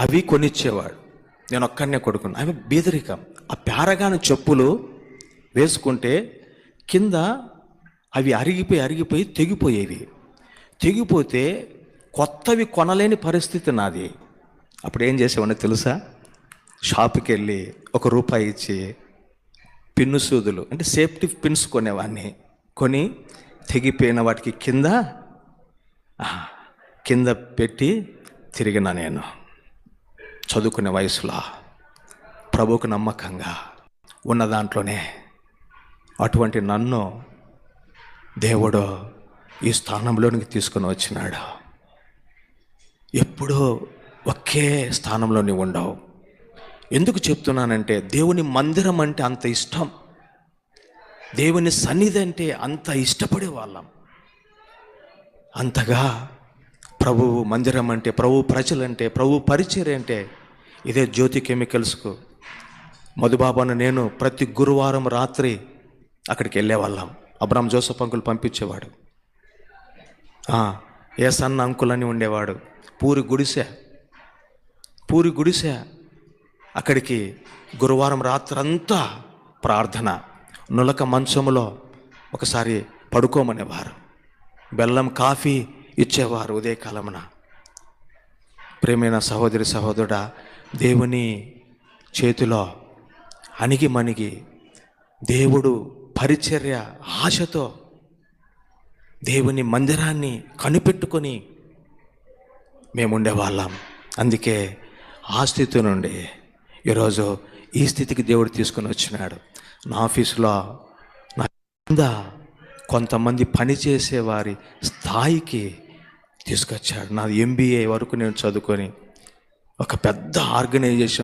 అవి కొనిచ్చేవాడు. నేను ఒక్కడనే కొడుకున్నా. అవి బీదరికం. ఆ పేరగాని చెప్పులు వేసుకుంటే కింద అవి అరిగిపోయి తెగిపోయేవి. తెగిపోతే కొత్తవి కొనలేని పరిస్థితి నాది. అప్పుడు ఏం చేసేవాడిని తెలుసా? షాపుకి వెళ్ళి ₹1 ఇచ్చి పిన్ను సూదులు, అంటే సేఫ్టీ పిన్స్ కొనేవాడిని. కొని తెగిపోయిన వాటికి కింద పెట్టి తిరిగిన నేను చదువుకునే వయసులో ప్రభువుకు నమ్మకంగా ఉన్న దాంట్లోనే అటువంటి నన్ను దేవుడు ఈ స్థానంలోనికి తీసుకొని వచ్చినాడు. ఎప్పుడూ ఒకే స్థానంలో నీవు ఉండవు. ఎందుకు చెప్తున్నానంటే, దేవుని మందిరం అంటే అంత ఇష్టం, దేవుని సన్నిధి అంటే అంత ఇష్టపడే వాళ్ళం. అంతగా ప్రభువు మందిరం అంటే, ప్రభు ప్రజలంటే, ప్రభు పరిచర్య అంటే ఇదే జ్యోతి కెమికల్స్కు మధుబాబాను నేను ప్రతి గురువారం రాత్రి అక్కడికి వెళ్ళేవాళ్ళం. అబ్రాహం జోసఫ్ అంకుల్ పంపించేవాడు. ఏ సన్న అంకుల్ అని ఉండేవాడు. పూరి గుడిసె అక్కడికి గురువారం రాత్రంతా ప్రార్థన. నులక మంచంలో ఒకసారి పడుకోమనేవారు. బెల్లం కాఫీ ఇచ్చేవారు ఉదయకాలమున. ప్రేమైన సహోదరి సహోదరుడా, దేవుని చేతిలో అణిగి దేవుడు పరిచర్య ఆశతో దేవుని మందిరాన్ని కనిపెట్టుకొని మేముండేవాళ్ళం. అందుకే ఆ స్థితి నుండి ఈరోజు ఈ స్థితికి దేవుడు తీసుకొని వచ్చినాడు. నా ఆఫీసులో నా కింద కొంతమంది పనిచేసే వారి స్థాయికి తీసుకొచ్చాడు. నా MBA వరకు నేను చదువుకొని ఒక పెద్ద ఆర్గనైజేషన్